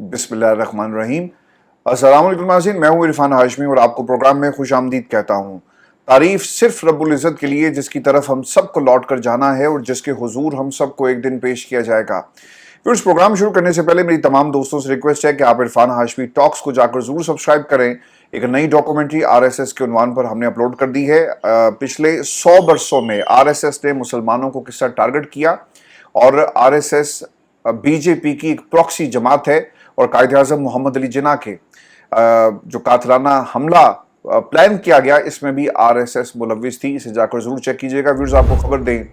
बिस्मिल्लाहिर्रहमानिर्रहीम। अस्सलाम वालेकुम नाज़रीन, मैं हूँ इरफान हाशमी और आपको प्रोग्राम में खुश आमदीद कहता हूँ। तारीफ सिर्फ रब्बुल इज़्ज़त के लिए जिसकी तरफ हम सबको लौट कर जाना है और जिसके हुजूर हम सबको एक दिन पेश किया जाएगा। फिर इस प्रोग्राम शुरू करने से पहले मेरी तमाम दोस्तों से रिक्वेस्ट है कि आप इरफान हाशमी टॉक्स को जाकर ज़रूर सब्सक्राइब करें। एक नई डॉक्यूमेंट्री RSS के उन्वान पर हमने अपलोड कर दी है। पिछले 100 बरसों में RSS ने मुसलमानों को किस तरह टारगेट किया और RSS बीजेपी की एक प्रॉक्सी जमात है और कायदे आज़म मोहम्मद अली जिन्ना के जो कातलाना हमला प्लान किया गया, इसमें भी RSS मुलव्विस थी। इसे जाकर जरूर चेक कीजिएगा। व्यूअर्स, आपको खबर दें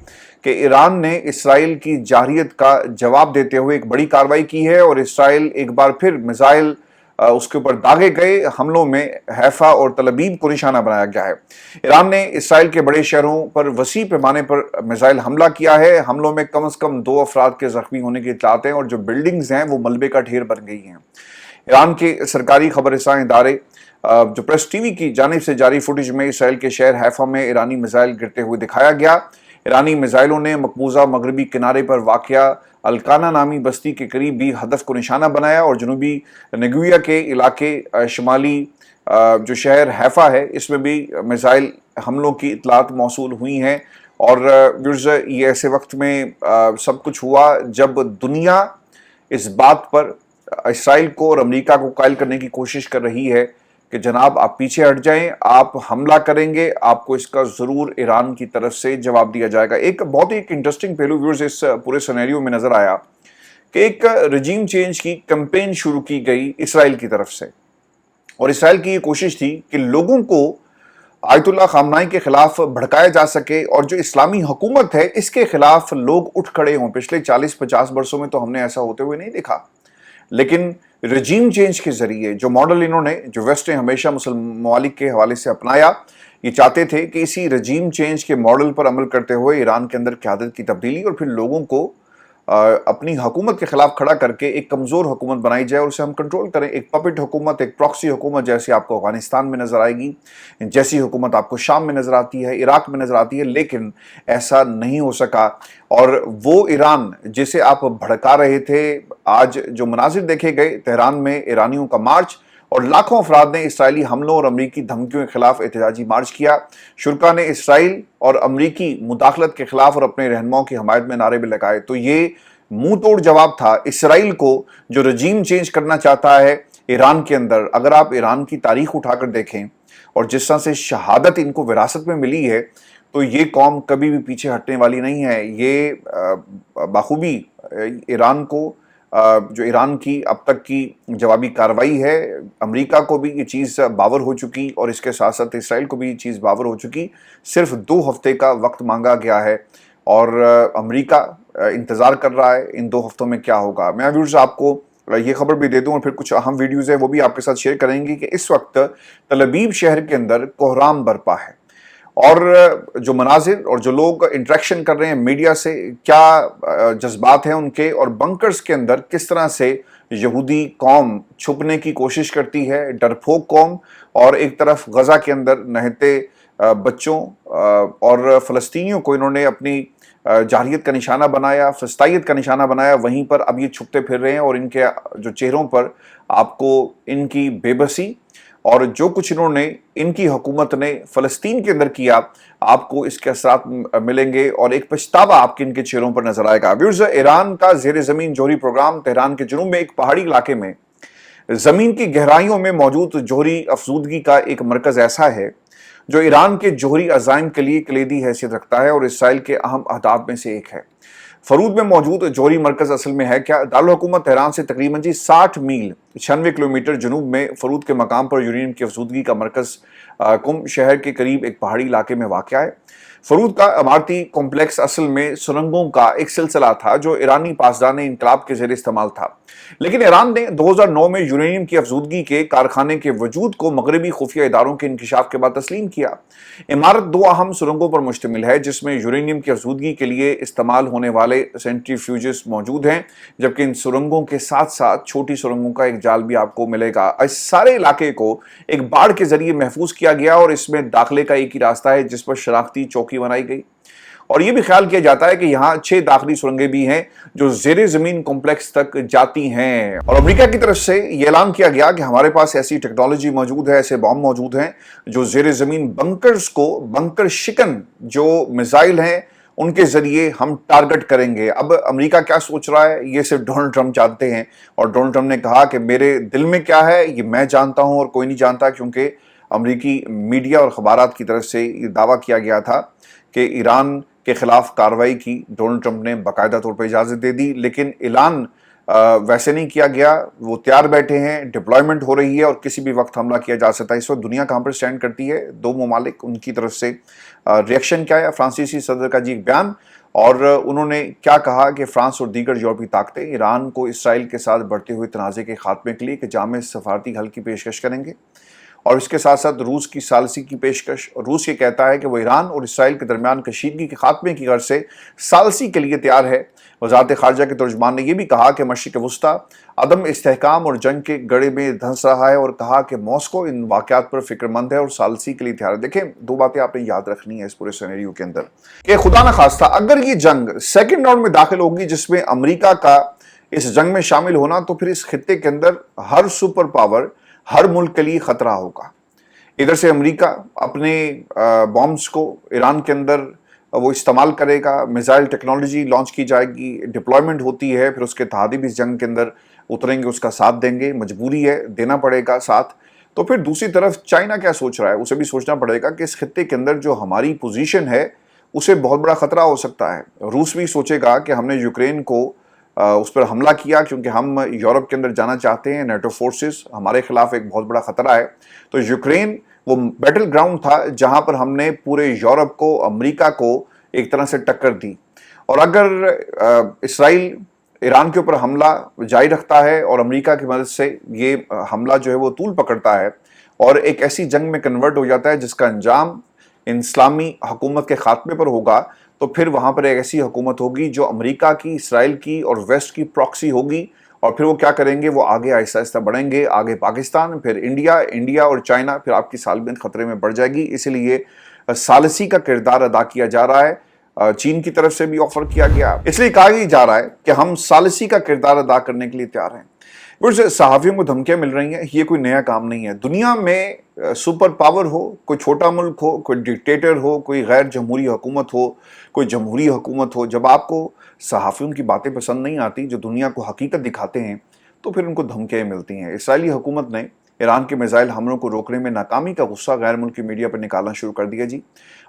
कि ईरान ने इसराइल की जारहियत का जवाब देते हुए एक बड़ी कार्रवाई की है और इसराइल एक बार फिर मिसाइल उसके ऊपर दागे गए हमलों में हैफा और तल अबीब को निशाना बनाया गया है। ईरान ने इसराइल के बड़े शहरों पर वसी पैमाने पर मिसाइल हमला किया है। हमलों में कम से कम 2 अफराद के जख्मी होने की इत्तलात हैं और जो बिल्डिंग्स हैं वो मलबे का ढेर बन गई हैं। ईरान के सरकारी खबरसां इदारे जो प्रेस टीवी की जानिब से जारी फुटेज में इसराइल के शहर हैफा में ईरानी मिसाइल गिरते हुए दिखाया गया। ईरानी मिसाइलों ने मकबूजा मगरबी किनारे पर वाक़या अलकाना नामी बस्ती के करीब भी हदफ को निशाना बनाया और जनूबी नेगुया के इलाके शुमाली जो शहर हैफा है इसमें भी मिसाइल हमलों की इतलात मौसूल हुई हैं। और व्यूअर्स, ये ऐसे वक्त में सब कुछ हुआ जब दुनिया इस बात पर इसराइल को और अमेरिका को कायल करने की कोशिश कर रही है कि जनाब आप पीछे हट जाएं, आप हमला करेंगे, आपको इसका जरूर ईरान की तरफ से जवाब दिया जाएगा। एक बहुत ही इंटरेस्टिंग पहलू व्यूअर्स इस पूरे सिनेरियो में नजर आया कि एक रजीम चेंज की कैंपेन शुरू की गई इसराइल की तरफ से और इसराइल की ये कोशिश थी कि लोगों को आयतुल्लाह खामनाई के खिलाफ भड़काया जा सके और जो इस्लामी हुकूमत है इसके खिलाफ लोग उठ खड़े हों। पिछले 40-50 वर्षों में तो हमने ऐसा होते हुए नहीं देखा, लेकिन रजीम चेंज के जरिए जो मॉडल इन्होंने, जो वेस्ट ने हमेशा मुस्लिम ममालिक के हवाले से अपनाया, ये चाहते थे कि इसी रजीम चेंज के मॉडल पर अमल करते हुए ईरान के अंदर क़यादत की तब्दीली और फिर लोगों को अपनी हुकूमत के खिलाफ खड़ा करके एक कमज़ोर हुकूमत बनाई जाए और उसे हम कंट्रोल करें। एक पपेट हुकूमत, एक प्रॉक्सी हुकूमत जैसी आपको अफगानिस्तान में नज़र आएगी, जैसी हुकूमत आपको शाम में नज़र आती है, इराक में नज़र आती है, लेकिन ऐसा नहीं हो सका। और वो ईरान जिसे आप भड़का रहे थे, आज जो मनाजिर देखे गए तेहरान में ईरानियों का मार्च और लाखों अफराद ने इसराइली हमलों और अमरीकी धमकियों के खिलाफ एहतजाजी मार्च किया। शुरा ने इसराइल और अमरीकी मुदाखलत के खिलाफ और अपने रहनुमाओं की हमायत में नारे भी लगाए। तो ये मुंह तोड़ जवाब था इसराइल को जो रजीम चेंज करना चाहता है ईरान के अंदर। अगर आप ईरान की तारीख उठाकर देखें और जिस तरह से शहादत इनको विरासत में मिली है, तो ये कौम कभी भी पीछे हटने वाली नहीं है। ये बाखूबी ईरान को जो ईरान की अब तक की जवाबी कार्रवाई है, अमेरिका को भी ये चीज़ बावर हो चुकी और इसके साथ साथ इसराइल को भी ये चीज़ बावर हो चुकी। सिर्फ 2 हफ्ते का वक्त मांगा गया है और अमेरिका इंतज़ार कर रहा है इन 2 हफ्तों में क्या होगा। मैं व्यूअर्स आपको ये खबर भी दे दूं और फिर कुछ अहम वीडियोज़ है वो भी आपके साथ शेयर करेंगे कि इस वक्त तल अबीब शहर के अंदर कोहराम बरपा है और जो मनाजिर और जो लोग इंटरेक्शन कर रहे हैं मीडिया से, क्या जज्बात हैं उनके, और बंकर्स के अंदर किस तरह से यहूदी कौम छुपने की कोशिश करती है, डरपोक कौम, और एक तरफ गजा के अंदर नहते बच्चों और फ़लस्तीनियों को इन्होंने अपनी जारहियत का निशाना बनाया, फस्तायत का निशाना बनाया। वहीं पर अब ये छुपते फिर रहे हैं और इनके जो चेहरों पर आपको इनकी बेबसी और जो कुछ इन्होंने, इनकी हुकूमत ने फ़लस्तीन के अंदर किया, आपको इसके असरात मिलेंगे और एक पछतावा आपके इनके चेहरों पर नजर आएगा। व्यूअर्स, ईरान का ज़ेर ज़मीन जोहरी प्रोग्राम तेहरान के जुनूब में एक पहाड़ी इलाके में ज़मीन की गहराइयों में मौजूद जोहरी अफजूदगी का एक मरकज़ ऐसा है जो ईरान के जोहरी अज़ाइम के लिए कलीदी हैसियत रखता है और इसराइल के अहम अहदाफ में से एक है। फरूद में मौजूद जोहरी मरकज़ असल में है क्या? दारुल हुकूमत तेहरान से तकरीबन 60 मील 96 किलोमीटर जनूब में फरूद के मकाम पर यूरेनियम की अफजूदगी का मरकज़ कुम शहर के करीब एक पहाड़ी इलाके में वाक़या है। फरूद का इमारती कॉम्प्लेक्स असल में सुरंगों का एक सिलसिला था जो ईरानी पासदान इनकलाब के ज़ेर इस्तेमाल था, लेकिन ईरान ने 2009 में यूरेनियम की अफजूदगी के कारखाने के वजूद को मगरबी खुफिया इदारों के इंकशाफ के बाद तस्लीम किया। इमारत 2 अहम सुरंगों पर मुश्तमिल है जिसमें यूरेनियम की अफजूदगी के लिए इस्तेमाल होने वाले सेंट्रीफ्यूजेस मौजूद हैं, जबकि इन सुरंगों के साथ साथ छोटी सुरंगों का एक जाल भी आपको मिलेगा। इस सारे इलाके को एक बाढ़ के जरिए महफूज किया गया और इसमें दाखिले का एक ही रास्ता है जिस पर शनाख्ती चौकी बनाई गई। اور یہ بھی خیال کیا جاتا ہے کہ یہاں 6 داخلی سرنگیں بھی ہیں جو زیر زمین کمپلیکس تک جاتی ہیں۔ اور امریکہ کی طرف سے یہ اعلان کیا گیا کہ ہمارے پاس ایسی ٹیکنالوجی موجود ہے، ایسے بام موجود ہیں جو زیر زمین بنکرز کو، بنکر شکن جو میزائل ہیں ان کے ذریعے ہم ٹارگٹ کریں گے۔ اب امریکہ کیا سوچ رہا ہے یہ صرف ڈونلڈ ٹرمپ جانتے ہیں، اور ڈونلڈ ٹرمپ نے کہا کہ میرے دل میں کیا ہے یہ میں جانتا ہوں اور کوئی نہیں جانتا، کیونکہ امریکی میڈیا اور اخبارات کی طرف سے یہ دعویٰ کیا گیا تھا کہ ایران کے خلاف کارروائی کی ڈونلڈ ٹرمپ نے باقاعدہ طور پر اجازت دے دی، لیکن اعلان ویسے نہیں کیا گیا۔ وہ تیار بیٹھے ہیں، ڈپلائمنٹ ہو رہی ہے اور کسی بھی وقت حملہ کیا جا سکتا ہے۔ اس وقت دنیا کہاں پر سٹینڈ کرتی ہے، دو ممالک، ان کی طرف سے ریئیکشن کیا ہے؟ فرانسیسی صدر کا ایک بیان، اور انہوں نے کیا کہا کہ فرانس اور دیگر یورپی طاقتیں ایران کو اسرائیل کے ساتھ بڑھتے ہوئے تنازع کے خاتمے کے لیے ایک جامع سفارتی حل کی پیشکش کریں گے، اور اس کے ساتھ ساتھ روس کی ثالثی کی پیشکش۔ روس یہ کہتا ہے کہ وہ ایران اور اسرائیل کے درمیان کشیدگی کے خاتمے کی غرض سے ثالثی کے لیے تیار ہے۔ وزارت خارجہ کے ترجمان نے یہ بھی کہا کہ مشرق وسطیٰ عدم استحکام اور جنگ کے گڑھے میں دھنس رہا ہے، اور کہا کہ ماسکو ان واقعات پر فکر مند ہے اور ثالثی کے لیے تیار ہے۔ دیکھیں، دو باتیں آپ نے یاد رکھنی ہے اس پورے سینیریو کے اندر کہ خدا نہ خواستہ اگر یہ جنگ سیکنڈ راؤنڈ میں داخل ہوگی جس میں امریکہ کا اس جنگ میں شامل ہونا، تو پھر اس خطے کے اندر ہر سپر پاور، ہر ملک کے لیے خطرہ ہوگا۔ ادھر سے امریکہ اپنے بامز کو ایران کے اندر وہ استعمال کرے گا، میزائل ٹیکنالوجی لانچ کی جائے گی، ڈپلائمنٹ ہوتی ہے، پھر اس کے اتحادی بھی اس جنگ کے اندر اتریں گے، اس کا ساتھ دیں گے، مجبوری ہے، دینا پڑے گا ساتھ۔ تو پھر دوسری طرف چائنا کیا سوچ رہا ہے؟ اسے بھی سوچنا پڑے گا کہ اس خطے کے اندر جو ہماری پوزیشن ہے اسے بہت بڑا خطرہ ہو سکتا ہے۔ روس بھی سوچے گا کہ ہم نے یوکرین کو اس پر حملہ کیا کیونکہ ہم یورپ کے اندر جانا چاہتے ہیں، نیٹو فورسز ہمارے خلاف ایک بہت بڑا خطرہ ہے۔ تو یوکرین وہ بیٹل گراؤنڈ تھا جہاں پر ہم نے پورے یورپ کو، امریکہ کو ایک طرح سے ٹکر دی، اور اگر اسرائیل ایران کے اوپر حملہ جاری رکھتا ہے اور امریکہ کی مدد سے یہ حملہ جو ہے وہ طول پکڑتا ہے اور ایک ایسی جنگ میں کنورٹ ہو جاتا ہے جس کا انجام اسلامی حکومت کے خاتمے پر ہوگا، تو پھر وہاں پر ایک ایسی حکومت ہوگی جو امریکہ کی، اسرائیل کی اور ویسٹ کی پراکسی ہوگی، اور پھر وہ کیا کریں گے؟ وہ آگے آہستہ آہستہ بڑھیں گے، آگے پاکستان، پھر انڈیا اور چائنا، پھر آپ کی سالمیت خطرے میں بڑھ جائے گی۔ اسی لیے ثالثی کا کردار ادا کیا جا رہا ہے، چین کی طرف سے بھی آفر کیا گیا، اس لیے کہا جا رہا ہے کہ ہم ثالثی کا کردار ادا کرنے کے لیے تیار ہیں۔ صحافیوں کو دھمکیاں مل رہی ہیں، یہ کوئی نیا کام نہیں ہے۔ دنیا میں سپر پاور ہو، کوئی چھوٹا ملک ہو، کوئی ڈکٹیٹر ہو، کوئی غیر جمہوری حکومت ہو، کوئی جمہوری حکومت ہو، جب آپ کو صحافیوں کی باتیں پسند نہیں آتی جو دنیا کو حقیقت دکھاتے ہیں، تو پھر ان کو دھمکیاں ملتی ہیں۔ اسرائیلی حکومت نے ایران کے میزائل حملوں کو روکنے میں ناکامی کا غصہ غیر ملکی میڈیا پر نکالنا شروع کر دیا جی،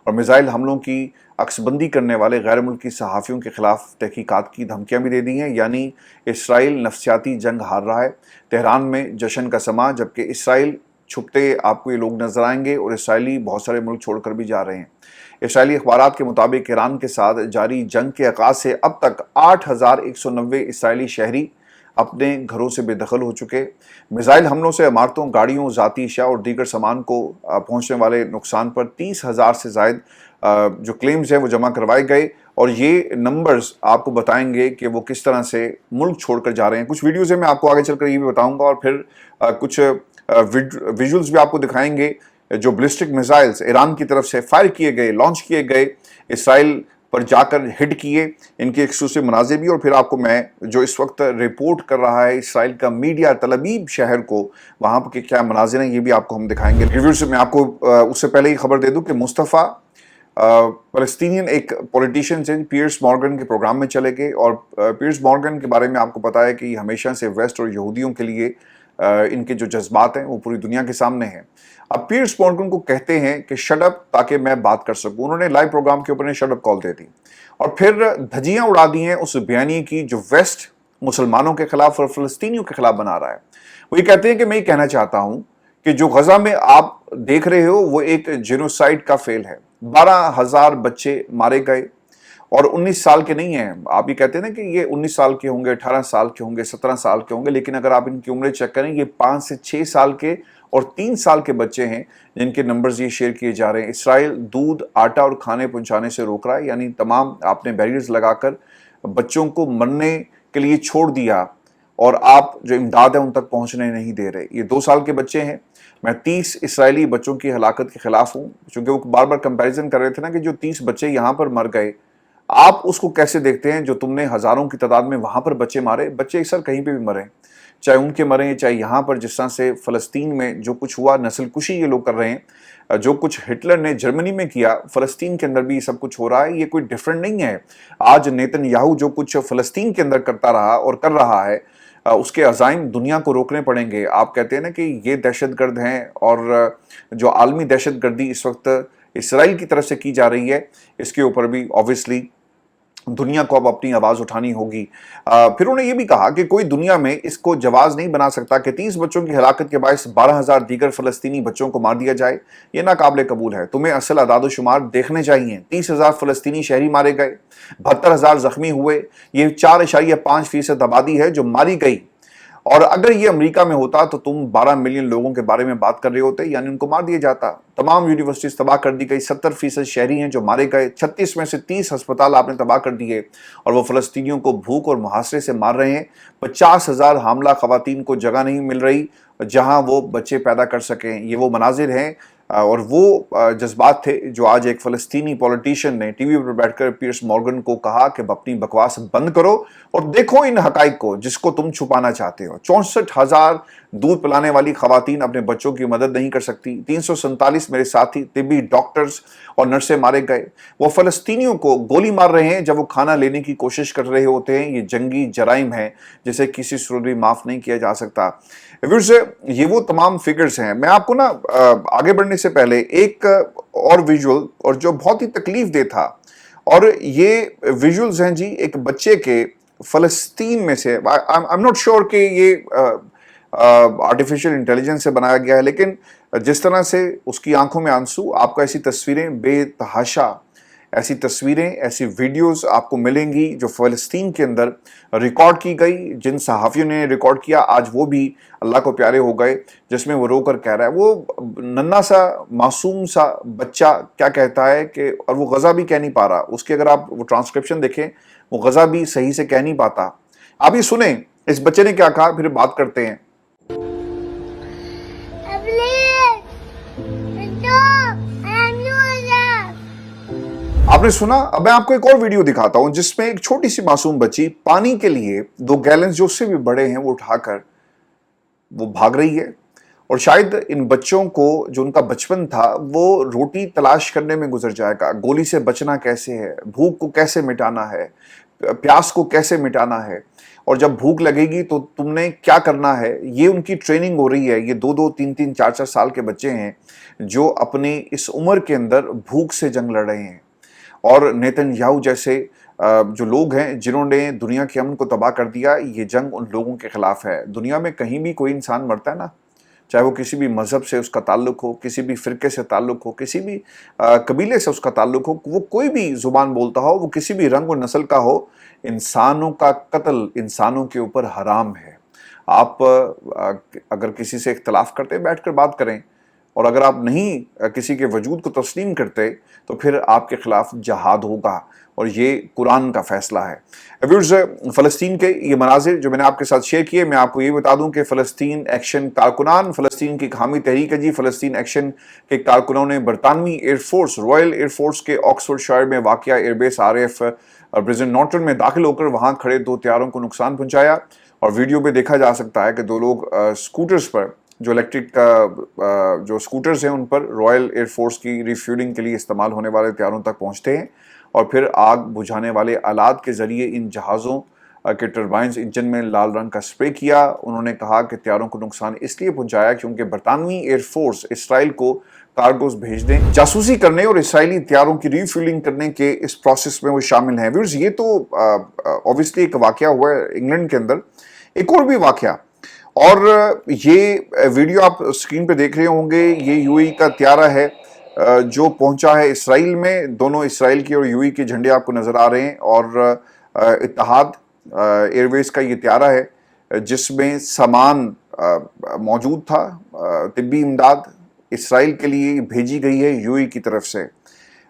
اور میزائل حملوں کی عکس بندی کرنے والے غیر ملکی صحافیوں کے خلاف تحقیقات کی دھمکیاں بھی دے دی ہیں۔ یعنی اسرائیل نفسیاتی جنگ ہار رہا ہے۔ تہران میں جشن کا سما، جبکہ اسرائیل چھپتے آپ کو یہ لوگ نظر آئیں گے، اور اسرائیلی بہت سارے ملک چھوڑ کر بھی جا رہے ہیں۔ اسرائیلی اخبارات کے مطابق ایران کے ساتھ جاری جنگ کے آغاز سے اب تک 8,190 اسرائیلی شہری اپنے گھروں سے بے دخل ہو چکے۔ میزائل حملوں سے عمارتوں، گاڑیوں، ذاتی اشیاء اور دیگر سامان کو پہنچنے والے نقصان پر 30,000 سے زائد جو کلیمز ہیں وہ جمع کروائے گئے، اور یہ نمبرز آپ کو بتائیں گے کہ وہ کس طرح سے ملک چھوڑ کر جا رہے ہیں۔ کچھ ویڈیوز ہیں، میں آپ کو آگے چل کر یہ بھی بتاؤں گا، اور پھر کچھ ویژولز بھی آپ کو دکھائیں گے جو بلسٹک میزائلز ایران کی طرف سے فائر کیے گئے، لانچ کیے گئے، اسرائیل پر جا کر ہٹ کیے، ان کے ایکسکلوسیو مناظر بھی، اور پھر آپ کو میں جو اس وقت رپورٹ کر رہا ہے اسرائیل کا میڈیا تل ابیب شہر کو، وہاں کے کیا مناظر ہیں یہ بھی آپ کو ہم دکھائیں گے۔ ریویوز میں آپ کو اس سے پہلے ہی خبر دے دوں کہ مصطفیٰ فلسطینین ایک پولیٹیشین سے پیئرس مورگن کے پروگرام میں چلے گئے، اور پیئرس مورگن کے بارے میں آپ کو پتا ہے کہ یہ ہمیشہ سے ویسٹ اور یہودیوں کے لیے ان کے جو جذبات ہیں وہ پوری دنیا کے سامنے ہیں۔ اب پیئرس مورگن کو کہتے ہیں کہ شٹ اپ تاکہ میں بات کر سکوں، انہوں نے لائیو پروگرام کے اوپر نے شٹ اپ کال دے دی، اور پھر دھجیاں اڑا دی ہیں اس بیانیے کی جو ویسٹ مسلمانوں کے خلاف اور فلسطینیوں کے خلاف بنا رہا ہے۔ وہ یہ کہتے ہیں کہ میں یہ کہنا چاہتا ہوں کہ جو غزہ میں آپ دیکھ رہے ہو وہ ایک جینوسائیڈ کا فیل ہے، 12,000 بچے مارے گئے، اور 19 سال کے نہیں ہیں۔ آپ یہ کہتے ہیں نا کہ یہ 19 سال کے ہوں گے، 18 سال کے ہوں گے، 17 سال کے ہوں گے، لیکن اگر آپ ان کی عمریں چیک کریں، یہ 5 سے 6 سال کے اور 3 سال کے بچے ہیں جن کے نمبرز یہ شیئر کیے جا رہے ہیں۔ اسرائیل دودھ، آٹا اور کھانے پہنچانے سے روک رہا ہے، یعنی تمام آپ نے بیریئرز لگا کر بچوں کو مرنے کے لیے چھوڑ دیا، اور آپ جو امداد ہے ان تک پہنچنے نہیں دے رہے۔ یہ 2 سال کے بچے ہیں۔ میں 30 اسرائیلی بچوں کی ہلاکت کے خلاف ہوں، چونکہ وہ بار بار کمپیریزن کر رہے تھے نا کہ جو 30 بچے یہاں پر مر گئے आप उसको कैसे देखते हैं जो तुमने हजारों की तादाद में वहां पर बच्चे मारे? बच्चे सर कहीं पे भी मरे, चाहे उनके मरे चाहे यहाँ पर जिस तरह से फलस्तीन में जो कुछ हुआ, नस्लकुशी ये लोग कर रहे हैं, जो कुछ हिटलर ने जर्मनी में किया फलस्तीन के अंदर भी सब कुछ हो रहा है। ये कोई डिफरेंट नहीं है। आज नेतन्याहू जो कुछ फलस्तीन के अंदर करता रहा और कर रहा है, उसके अज़ाइम दुनिया को रोकने पड़ेंगे। आप कहते हैं ना कि ये दहशतगर्द हैं, और जो आलमी दहशतगर्दी इस वक्त इसराइल की तरफ से की जा रही है, इसके ऊपर भी ऑब्वियसली दुनिया को अब अपनी आवाज उठानी होगी। फिर उन्होंने ये भी कहा कि कोई दुनिया में इसको जवाज नहीं बना सकता कि 30 बच्चों की हलाकत के बायस 12,000 दीगर फलस्तीनी बच्चों को मार दिया जाए। ये नाकाबिले कबूल है। तुम्हें असल अदाद-ओ-शुमार देखने चाहिए। 30,000 फलस्तीनी शहरी मारे गए, 72,000 जख्मी हुए। ये 4.5% आबादी है जो मारी गई। और अगर ये अमेरिका में होता तो तुम 12 मिलियन लोगों के बारे में बात कर रहे होते, यानी उनको मार दिया जाता। तमाम यूनिवर्सिटीज तबाह कर दी गई, 70% शहरी हैं जो मारे गए, 36 में से 30 अस्पताल आपने तबाह कर दिए, और वो फलस्तीनियों को भूख और मुहासरे से मार रहे हैं। 50,000 हामला खवातीन को जगह नहीं मिल रही जहां वो बच्चे पैदा कर सकें। ये वो मनाजिर हैं और वो जज्बात थे जो आज एक फ़लस्तीनी पॉलिटिशियन ने टीवी पर बैठकर पियर्स मॉर्गन को कहा कि अपनी बकवास बंद करो और देखो इन हकाइक को जिसको तुम छुपाना चाहते हो। 64,000 दूध पिलाने वाली खवातीन अपने बच्चों की मदद नहीं कर सकती। 347 मेरे साथी तिब्बी डॉक्टर्स और नर्सें मारे गए। वो फ़लस्तीनियों को गोली मार रहे हैं जब वो खाना लेने की कोशिश कर रहे होते हैं। ये जंगी जराइम है जिसे किसी सूरत भी माफ़ नहीं किया जा सकता। व्यूअर्स, ये वो तमाम फिगर्स हैं। मैं आपको ना आगे बढ़ने से पहले एक और विजुअल, और जो बहुत ही तकलीफ दे था, और ये विजुअल्स हैं जी एक बच्चे के फ़लस्तीन में से। आई एम नॉट श्योर कि ये आर्टिफिशियल इंटेलिजेंस से बनाया गया है, लेकिन जिस तरह से उसकी आंखों में आंसू, आपको ऐसी तस्वीरें बेतहाशा, ऐसी तस्वीरें, ऐसी वीडियोस आपको मिलेंगी जो फ़लस्तीन के अंदर रिकॉर्ड की गई, जिन सहाफ़ियों ने रिकॉर्ड किया आज वो भी अल्लाह को प्यारे हो गए, जिसमें वो रोकर कह रहा है, वो नन्हा सा मासूम सा बच्चा क्या कहता है कि, और वो गज़ा भी कह नहीं पा रहा, उसके अगर आप वो ट्रांसक्रिप्शन देखें वो गज़ा भी सही से कह नहीं पाता। आप ये सुने इस बच्चे ने क्या कहा, फिर बात करते हैं। आपने सुना। अब मैं आपको एक और वीडियो दिखाता हूं जिसमें एक छोटी सी मासूम बच्ची पानी के लिए 2 गैलन जो उससे भी बड़े हैं वो उठाकर वो भाग रही है, और शायद इन बच्चों को जो उनका बचपन था वो रोटी तलाश करने में गुजर जाएगा। गोली से बचना कैसे है, भूख को कैसे मिटाना है, प्यास को कैसे मिटाना है, और जब भूख लगेगी तो तुमने क्या करना है, ये उनकी ट्रेनिंग हो रही है। ये 2-2, 3-3, 4-4 साल के बच्चे हैं जो अपनी इस उम्र के अंदर भूख से जंग लड़ रहे हैं। और नेतन्याहू जैसे जो लोग हैं जिन्होंने दुनिया के अमन को तबाह कर दिया, ये जंग उन लोगों के खिलाफ है। दुनिया में कहीं भी कोई इंसान मरता है ना, चाहे वो किसी भी मजहब से उसका ताल्लुक हो, किसी भी फिरके से ताल्लुक हो, किसी भी कबीले से उसका ताल्लुक हो, वो कोई भी जुबान बोलता हो, वो किसी भी रंग और नस्ल का हो, इंसानों का कत्ल इंसानों के ऊपर हराम है। आप अगर किसी से इख्तलाफ करते बैठकर बात करें, और अगर आप नहीं किसी के वजूद को तस्लीम करते तो फिर आपके खिलाफ जहाद होगा, और ये कुरान का फैसला है। व्यूअर्स, फ़लस्तीन के ये मनाजिर जो मैंने आपके साथ शेयर किए, मैं आपको ये बता दूं कि फ़लस्तीन एक्शन कारकुनान, फ़लस्तीन की हामी तहरीक है जी, फ़लस्तीन एक्शन के कारकुनों ने बरतानवी एयरफोर्स, रॉयल एयरफोर्स के ऑक्सफोर्डशायर में वाक़या एयरबेस RAF ब्रिजन नॉर्टन में दाखिल होकर वहाँ खड़े 2 तैयारों को नुकसान पहुँचाया। और वीडियो में देखा जा सकता है कि 2 लोग स्कूटर्स पर, जो इलेक्ट्रिक जो स्कूटर्स हैं उन पर रॉयल एयरफोर्स की रिफ्यूलिंग के लिए इस्तेमाल होने वाले तैयारों तक पहुंचते हैं, और फिर आग बुझाने वाले आलात के ज़रिए इन जहाज़ों के टर्बाइंस इंजन में लाल रंग का स्प्रे किया। उन्होंने कहा कि तैयारों को नुकसान इसलिए पहुंचाया क्योंकि बरतानवी एयरफोर्स इसराइल को कार्गोज भेज दें, जासूसी करने और इसराइली तैयारों की रिफ्यूलिंग करने के इस प्रोसेस में वो शामिल हैं। व्यूअर्स, ये तो ऑब्वियसली एक वाक़या हुआ है इंग्लैंड के अंदर। एक और भी वाक़या, और ये वीडियो आप स्क्रीन पे देख रहे होंगे, ये UAE का त्यारा है जो पहुंचा है इसराइल में। दोनों इसराइल की और UAE के झंडे आपको नजर आ रहे हैं, और इत्तेहाद एयरवेज का ये त्यारा है जिसमें सामान मौजूद था। तिब्बी इमदाद इसराइल के लिए भेजी गई है UAE की तरफ से,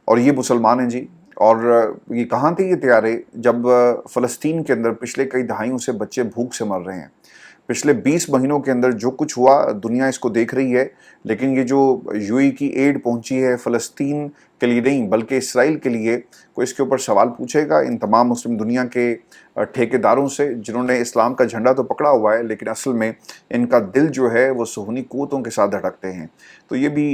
और ये मुसलमान हैं जी। और ये कहाँ थे ये त्यारे जब फ़लस्तीन के अंदर पिछले कई दहाइयों से बच्चे भूख से मर रहे हैं। पिछले 20 महीनों के अंदर जो कुछ हुआ दुनिया इसको देख रही है, लेकिन ये जो यूएई की एड पहुंची है फ़लस्तीन के लिए नहीं बल्कि इसराइल के लिए, कोई इसके ऊपर सवाल पूछेगा इन तमाम मुस्लिम दुनिया के ठेकेदारों से जिन्होंने इस्लाम का झंडा तो पकड़ा हुआ है लेकिन असल में इनका दिल जो है वो सूहनी क़ुव्वतों के साथ धड़कते हैं। तो ये भी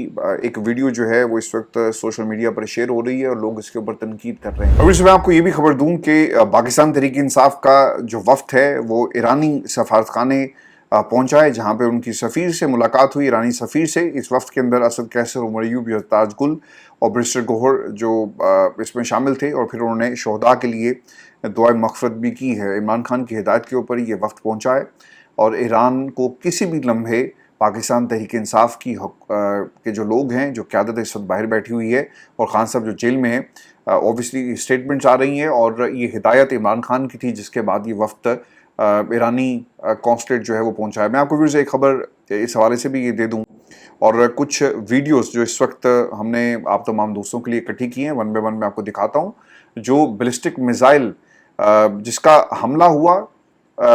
एक वीडियो जो है वो इस वक्त सोशल मीडिया पर शेयर हो रही है और लोग इसके ऊपर तनकीद कर रहे हैं। और इसमें आपको ये भी खबर दूं कि पाकिस्तान तहरीक इंसाफ का जो वफ्द है वो ईरानी सफारतखाने पहुंचा है, जहां पे उनकी सफ़ीर से मुलाकात हुई, ईरानी सफ़ीर से। इस वफ्द के अंदर असद कैसर, उमर अयूब, ताज गुल और बैरिस्टर गौहर जो इसमें शामिल थे, और फिर उन्होंने शोहदा के लिए दुआ मग़फ़िरत भी की है। इमरान खान की हिदायत के ऊपर ये वफ्द पहुंचा है और ईरान को किसी भी लम्हे पाकिस्तान तहरीक इंसाफ की के जो लोग हैं, जो क़यादत इस वक्त बाहर बैठी हुई है और ख़ान साहब जो जेल में हैं, ऑब्वियसली स्टेटमेंट्स आ रही हैं और ये हिदायत इमरान खान की थी, जिसके बाद ये वफ्द ईरानी कॉन्सुलेट जो है वो पहुंचा है। मैं आपको फिर से एक खबर इस हवाले से भी ये दे दूं और कुछ वीडियोस जो इस वक्त हमने आप तमाम दोस्तों के लिए इकट्ठी की हैं, वन बाय वन मैं आपको दिखाता हूं। जो बैलिस्टिक मिसाइल जिसका हमला हुआ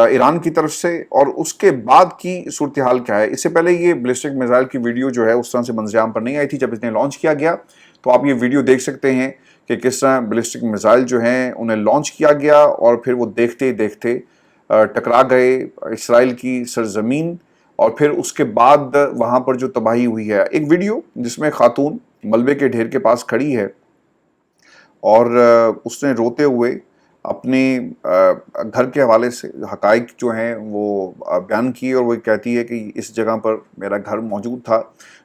ईरान की तरफ से और उसके बाद की सूरत हाल क्या है। इससे पहले ये बैलिस्टिक मिसाइल की वीडियो जो है उस तरह से मंजराम पर नहीं आई थी जब इसने लॉन्च किया गया, तो आप ये वीडियो देख सकते हैं कि किस तरह बैलिस्टिक मिसाइल जो हैं उन्हें लॉन्च किया गया और फिर वो देखते ही देखते टकरा गए इसराइल की सरजमीन, और फिर उसके बाद वहाँ पर जो तबाही हुई है। एक वीडियो जिसमें खातून मलबे के ढेर के पास खड़ी है और उसने रोते हुए अपने घर के हवाले से हकाइक जो हैं वो बयान किए और वो कहती है कि इस जगह पर मेरा घर मौजूद था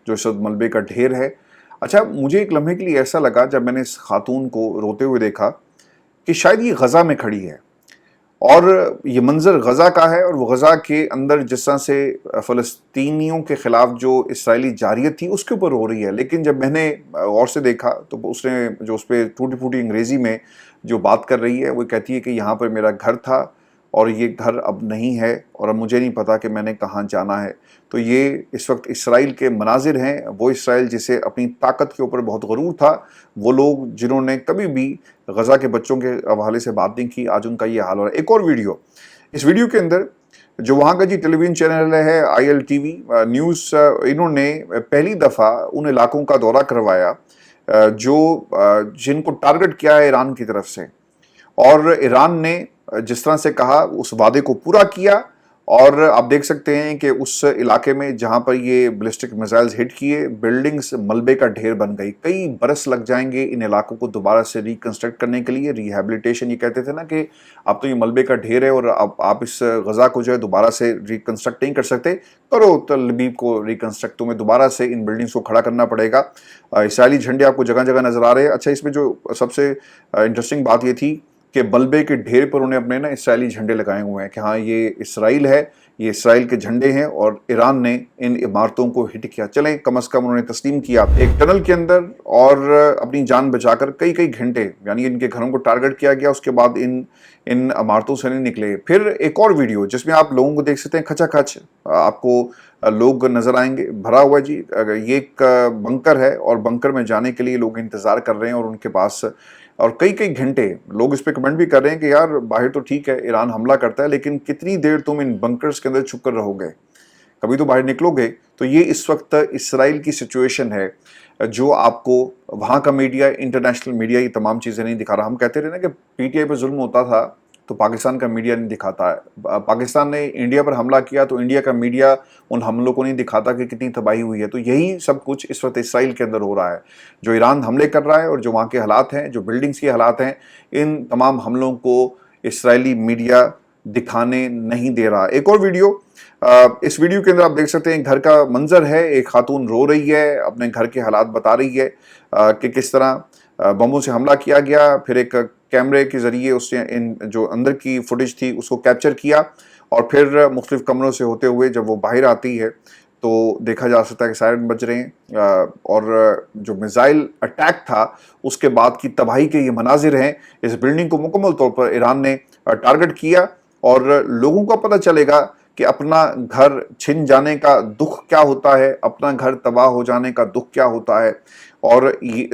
जो इस वक्त मलबे का ढेर है। अच्छा, मुझे एक लम्हे के लिए ऐसा लगा जब मैंने इस खातून को रोते हुए देखा कि शायद ये गज़ा में खड़ी है और ये मंज़र गज़ा का है, और वो गज़ा के अंदर जिस तरह से फ़लस्तीनियों के ख़िलाफ़ जो इसराइली जारियत थी उसके ऊपर हो रही है। लेकिन जब मैंने गौर से देखा तो उसने जो उस पर टूटी फूटी अंग्रेज़ी में जो बात कर रही है वो कहती है कि यहाँ पर मेरा घर था और ये घर अब नहीं है और अब मुझे नहीं पता कि मैंने कहाँ जाना है। तो ये इस वक्त इसराइल के मनाजिर हैं, वो इसराइल जिसे अपनी ताकत के ऊपर बहुत गरूर था, वो लोग जिन्होंने कभी भी गज़ा के बच्चों के हवाले से बात नहीं की, आज उनका ये हाल हो रहा है। एक और वीडियो, इस वीडियो के अंदर जो वहाँ का जी टेलीविज़न चैनल है ILTV न्यूज़, इन्होंने पहली दफ़ा उन इलाकों का दौरा करवाया जो जिनको टारगेट किया है ईरान की तरफ से, और ईरान ने जिस तरह से कहा उस वादे को पूरा किया। और आप देख सकते हैं कि उस इलाके में जहां पर ये बैलिस्टिक मिसाइल्स हिट किए, बिल्डिंग्स मलबे का ढेर बन गई। कई बरस लग जाएंगे इन इलाकों को दोबारा से रिकंस्ट्रक्ट करने के लिए, रिहैबिलिटेशन। ये कहते थे ना कि अब तो ये मलबे का ढेर है और अब आप इस गज़ा को जो है दोबारा से रिकंस्ट्रक्ट नहीं कर सकते, करो तल अबीब को रिकंस्ट्रक्ट, तुम्हें दोबारा से इन बिल्डिंग्स को खड़ा करना पड़ेगा। इसराइली झंडे आपको जगह जगह नजर आ रहे हैं। अच्छा, इसमें जो सबसे इंटरेस्टिंग बात ये थी कि मलबे के ढेर पर उन्हें अपने ना इसराइली झंडे लगाए हुए हैं कि हाँ ये इसराइल है, ये इसराइल के झंडे हैं और ईरान ने इन इमारतों को हिट किया। चलें, कम से कम उन्होंने तस्लीम किया एक टनल के अंदर और अपनी जान बचाकर कई कई घंटे, यानी इनके घरों को टारगेट किया गया, उसके बाद इन इमारतों से नहीं निकले। फिर एक और वीडियो जिसमें आप लोगों को देख सकते हैं, खचाखच आपको लोग नजर आएंगे, भरा हुआ जी। ये एक बंकर है और बंकर में जाने के लिए लोग इंतजार कर रहे हैं और उनके पास और कई कई घंटे लोग इस पे कमेंट भी कर रहे हैं कि यार बाहर तो ठीक है ईरान हमला करता है, लेकिन कितनी देर तुम इन बंकर्स के अंदर छुप कर रहोगे, कभी तो बाहर निकलोगे। तो ये इस वक्त इसराइल की सिचुएशन है जो आपको वहाँ का मीडिया, इंटरनेशनल मीडिया ये तमाम चीज़ें नहीं दिखा रहा। हम कहते रहे ना कि PTI पे जुल्म होता था तो पाकिस्तान का मीडिया नहीं दिखाता है। पाकिस्तान ने इंडिया पर हमला किया तो इंडिया का मीडिया उन हमलों को नहीं दिखाता कि कितनी तबाही हुई है। तो यही सब कुछ इस वक्त इसराइल के अंदर हो रहा है, जो ईरान हमले कर रहा है और जो वहाँ के हालात हैं, जो बिल्डिंग्स के हालात हैं, इन तमाम हमलों को इसराइली मीडिया दिखाने नहीं दे रहा। एक और वीडियो, इस वीडियो के अंदर आप देख सकते हैं घर का मंजर है, एक खातून रो रही है, अपने घर के हालात बता रही है कि किस तरह बमों से हमला किया गया। फिर एक कैमरे के ज़रिए उसने इन जो अंदर की फुटेज थी उसको कैप्चर किया और फिर मुख्तलिफ कमरों से होते हुए जब वो बाहर आती है तो देखा जा सकता है कि सायरन बज रहे हैं और जो मिसाइल अटैक था उसके बाद की तबाही के ये मनाजिर हैं। इस बिल्डिंग को मुकम्मल तौर पर ईरान ने टारगेट किया और लोगों को पता चलेगा कि अपना घर छिन जाने का दुख क्या होता है, अपना घर तबाह हो जाने का दुख क्या होता है। اور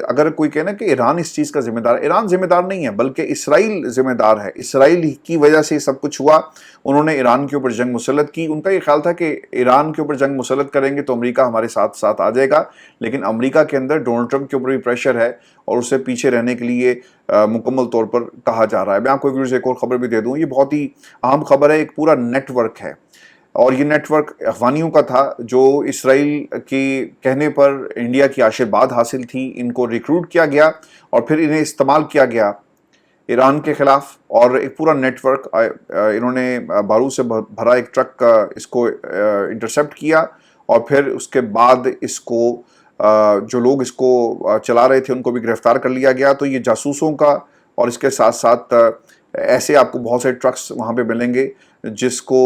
اگر کوئی کہنا کہ ایران اس چیز کا ذمہ دار ہے، ایران ذمہ دار نہیں ہے بلکہ اسرائیل ذمہ دار ہے، اسرائیل کی وجہ سے سب کچھ ہوا، انہوں نے ایران کے اوپر جنگ مسلط کی، ان کا یہ خیال تھا کہ ایران کے اوپر جنگ مسلط کریں گے تو امریکہ ہمارے ساتھ ساتھ آ جائے گا، لیکن امریکہ کے اندر ڈونلڈ ٹرمپ کے اوپر بھی پریشر ہے اور اسے پیچھے رہنے کے لیے مکمل طور پر کہا جا رہا ہے۔ میں آپ کو ویورز ایک اور خبر بھی دے دوں، یہ بہت ہی اہم خبر ہے، ایک پورا نیٹ ورک ہے اور یہ نیٹ ورک افغانیوں کا تھا جو اسرائیل کے کہنے پر انڈیا کی آشیرواد حاصل تھی، ان کو ریکروٹ کیا گیا اور پھر انہیں استعمال کیا گیا ایران کے خلاف، اور ایک پورا نیٹ ورک انہوں نے بارود سے بھرا ایک ٹرک اس کو انٹرسپٹ کیا اور پھر اس کے بعد اس کو جو لوگ اس کو چلا رہے تھے ان کو بھی گرفتار کر لیا گیا۔ تو یہ جاسوسوں کا اور اس کے ساتھ ساتھ ایسے آپ کو بہت سے ٹرکس وہاں پہ ملیں گے جس کو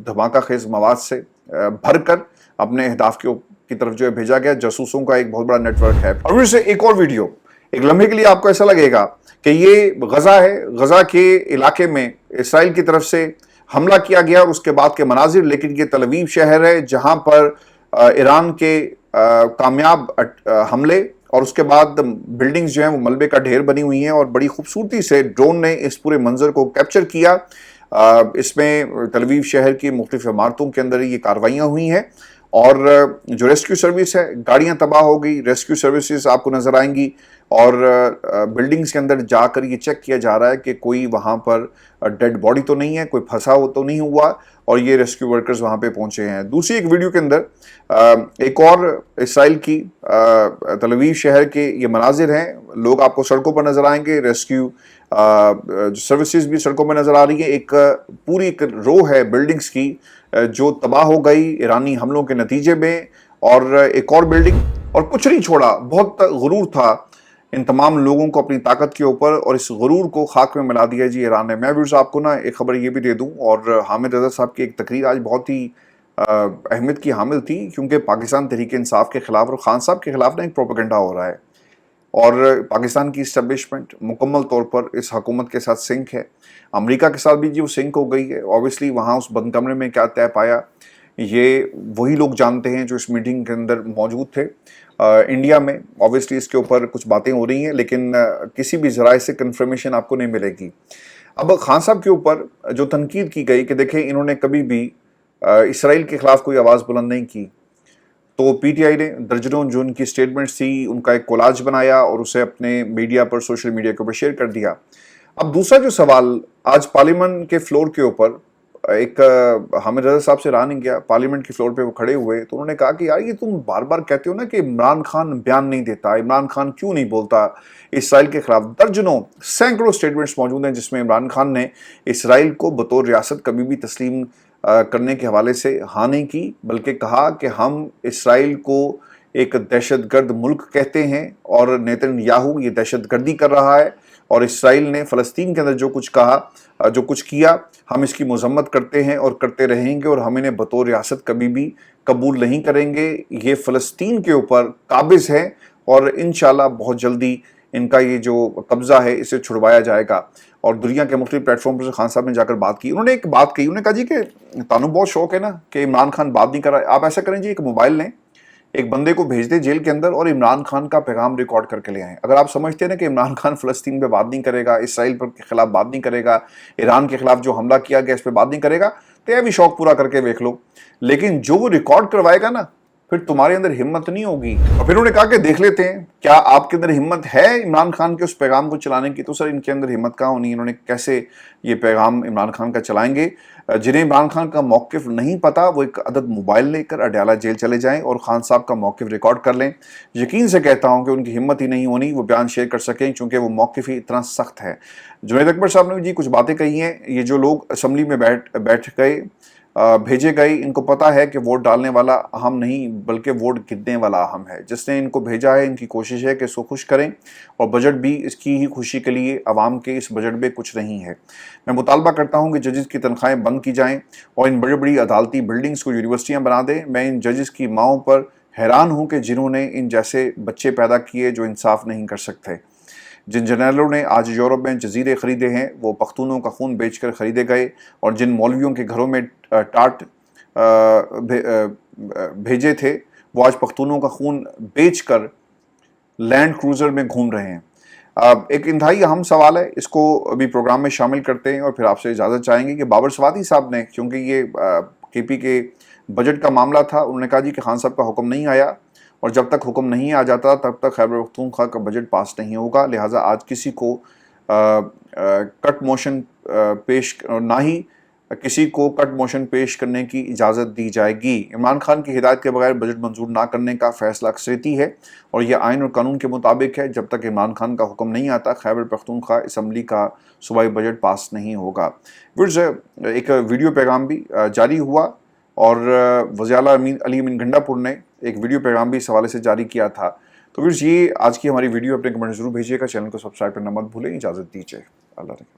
دھماکہ خیز مواد سے بھر کر اپنے اہداف کی طرف جو ہے بھیجا گیا۔ جاسوسوں کا ایک بہت بڑا نیٹ ورک ہے۔ اور سے ایک اور ویڈیو، ایک لمحے کے لیے آپ کو ایسا لگے گا کہ یہ غزہ ہے، غزہ کے علاقے میں اسرائیل کی طرف سے حملہ کیا گیا اور اس کے بعد کے مناظر، لیکن یہ تل ابیب شہر ہے جہاں پر ایران کے کامیاب حملے اور اس کے بعد بلڈنگز جو ہیں وہ ملبے کا ڈھیر بنی ہوئی ہیں اور بڑی خوبصورتی سے ڈرون نے اس پورے منظر کو کیپچر کیا۔ اس میں تل ابیب شہر کی مختلف عمارتوں کے اندر یہ کاروائیاں ہوئی ہیں اور جو ریسکیو سروس ہے، گاڑیاں تباہ ہو گئی، ریسکیو سروسز آپ کو نظر آئیں گی اور بلڈنگز کے اندر جا کر یہ چیک کیا جا رہا ہے کہ کوئی وہاں پر ڈیڈ باڈی تو نہیں ہے، کوئی پھنسا ہو تو نہیں ہوا، اور یہ ریسکیو ورکرز وہاں پہ پہنچے ہیں۔ دوسری ایک ویڈیو کے اندر ایک اور اسرائیل کی تل ابیب شہر کے یہ مناظر ہیں، لوگ آپ کو سڑکوں پر نظر آئیں گے، ریسکیو سروسز بھی سڑکوں پر نظر آ رہی ہے، ایک پوری ایک رو ہے بلڈنگز کی جو تباہ ہو گئی ایرانی حملوں کے نتیجے میں، اور ایک اور بلڈنگ، اور کچھ نہیں چھوڑا، بہت غرور تھا ان تمام لوگوں کو اپنی طاقت کے اوپر، اور اس غرور کو خاک میں ملا دیا جی ایران نے۔ میں ویورز آپ کو نا ایک خبر یہ بھی دے دوں، اور حامد رضا صاحب کی ایک تقریر آج بہت ہی اہمیت کی حامل تھی، کیونکہ پاکستان تحریک انصاف کے خلاف اور خان صاحب کے خلاف نا ایک پروپیگنڈا ہو رہا ہے، اور پاکستان کی اسٹیبلشمنٹ مکمل طور پر اس حکومت کے ساتھ سنک ہے، امریکہ کے ساتھ بھی جو سنک ہو گئی ہے۔ اوبیسلی وہاں اس بند کمرے میں کیا طے پایا یہ وہی لوگ جانتے ہیں جو اس میٹنگ کے اندر موجود تھے۔ انڈیا میں اوبیسلی اس کے اوپر کچھ باتیں ہو رہی ہیں، لیکن کسی بھی ذرائع سے کنفرمیشن آپ کو نہیں ملے گی۔ اب خان صاحب کے اوپر جو تنقید کی گئی کہ دیکھیں انہوں نے کبھی بھی اسرائیل کے خلاف کوئی آواز بلند نہیں کی، تو پی ٹی آئی نے درجنوں جو ان کی سٹیٹمنٹس تھی ان کا ایک کولاج بنایا اور اسے اپنے میڈیا پر، سوشل میڈیا کے اوپر شیئر کر دیا۔ اب دوسرا جو سوال آج پارلیمنٹ کے فلور کے اوپر ایک حامد رضا صاحب سے رہا نہیں گیا، پارلیمنٹ کی فلور پہ وہ کھڑے ہوئے تو انہوں نے کہا کہ یار یہ تم بار بار کہتے ہو نا کہ عمران خان بیان نہیں دیتا، عمران خان کیوں نہیں بولتا اسرائیل کے خلاف؟ درجنوں سینکڑوں سٹیٹمنٹس موجود ہیں جس میں عمران خان نے اسرائیل کو بطور ریاست کبھی بھی تسلیم کرنے کے حوالے سے ہاں نہیں کی، بلکہ کہا کہ ہم اسرائیل کو ایک دہشت گرد ملک کہتے ہیں اور نیتن یاہو یہ دہشت گردی کر رہا ہے، اور اسرائیل نے فلسطین کے اندر جو کچھ کہا، جو کچھ کیا، ہم اس کی مذمت کرتے ہیں اور کرتے رہیں گے، اور ہم انہیں بطور ریاست کبھی بھی قبول نہیں کریں گے۔ یہ فلسطین کے اوپر قابض ہے اور انشاءاللہ بہت جلدی ان کا یہ جو قبضہ ہے اسے چھڑوایا جائے گا۔ اور دنیا کے مختلف پلیٹ فارم پر خان صاحب نے جا کر بات کی، انہوں نے ایک بات کہی، انہوں نے کہا جی کہ تانوں بہت شوق ہے نا کہ عمران خان بات نہیں کر رہا ہے، آپ ایسا کریں جی ایک موبائل لیں، ایک بندے کو بھیج دے جیل کے اندر اور عمران خان کا پیغام ریکارڈ کر کے لے آئیں۔ اگر آپ سمجھتے ہیں نا کہ عمران خان فلسطین پہ بات نہیں کرے گا، اسرائیل کے خلاف بات نہیں کرے گا، ایران کے خلاف جو حملہ کیا گیا اس پہ بات نہیں کرے گا، تو یہ بھی شوق پورا کر کے دیکھ لو، لیکن جو وہ ریکارڈ کروائے گا نا پھر تمہارے اندر ہمت نہیں ہوگی۔ اور پھر انہوں نے کہا کہ دیکھ لیتے ہیں کیا آپ کے اندر ہمت ہے عمران خان کے اس پیغام کو چلانے کی۔ تو سر ان کے اندر ہمت کہاں ہونی، انہوں نے کیسے یہ پیغام عمران خان کا چلائیں گے؟ جنہیں عمران خان کا موقف نہیں پتا وہ ایک عدد موبائل لے کر اڈیالہ جیل چلے جائیں اور خان صاحب کا موقف ریکارڈ کر لیں۔ یقین سے کہتا ہوں کہ ان کی ہمت ہی نہیں ہونی وہ بیان شیئر کر سکیں، چونکہ وہ موقف ہی اتنا سخت ہے۔ جنید اکبر صاحب نے جی کچھ باتیں کہی ہیں، یہ جو لوگ اسمبلی میں بیٹھ گئے، بھیجے گئے، ان کو پتا ہے کہ ووٹ ڈالنے والا اہم نہیں بلکہ ووٹ گننے والا اہم ہے۔ جس نے ان کو بھیجا ہے ان کی کوشش ہے کہ اس کو خوش کریں، اور بجٹ بھی اس کی ہی خوشی کے لیے، عوام کے اس بجٹ میں کچھ نہیں ہے۔ میں مطالبہ کرتا ہوں کہ ججز کی تنخواہیں بند کی جائیں اور ان بڑی بڑی عدالتی بلڈنگز کو یونیورسٹیاں بنا دیں۔ میں ان ججز کی ماؤں پر حیران ہوں کہ جنہوں نے ان جیسے بچے پیدا کیے جو انصاف نہیں کر سکتے۔ جن جنرلوں نے آج یورپ میں جزیرے خریدے ہیں وہ پختونوں کا خون بیچ کر خریدے گئے، اور جن مولویوں کے گھروں میں ٹاٹ بھیجے تھے وہ آج پختونوں کا خون بیچ کر लैंड क्रूजर में घूम रहे हैं। एक इंतहाई अहम सवाल है, इसको अभी प्रोग्राम में शामिल करते हैं और फिर आपसे इजाज़त चाहेंगे कि बाबर स्वाति साहब ने, क्योंकि ये केपी के बजट का मामला था, उन्होंने कहा जी कि खान साहब का हुक्म नहीं आया और जब तक हुक्म नहीं आ जाता तब तक खैबर पख्तूनख्वा का बजट पास नहीं होगा, लिहाजा आज किसी को कट मोशन पेश ना ही किसी को कट मोशन पेश करने की इजाज़त दी जाएगी। इमरान खान की हिदायत के बगैर बजट मंजूर ना करने का फैसला अक्सरियती है और यह आइन और कानून के मुताबिक है। जब तक इमरान खान का हुक्म नहीं आता खैबर पख्तूनख्वा असम्बली का सूबाई बजट पास नहीं होगा। व्यूअर्स, एक वीडियो पैगाम भी जारी हुआ और वज़ीर आला अली अमीन गंडापुर ने एक वीडियो पैगाम भी इस हवाले से जारी किया था। तो व्यूअर्स, ये आज की हमारी वीडियो, अपने कमेंट जरूर भेजिएगा, चैनल को सब्सक्राइब करना मत भूलें। इजाज़त दीजिए, अल्लाह।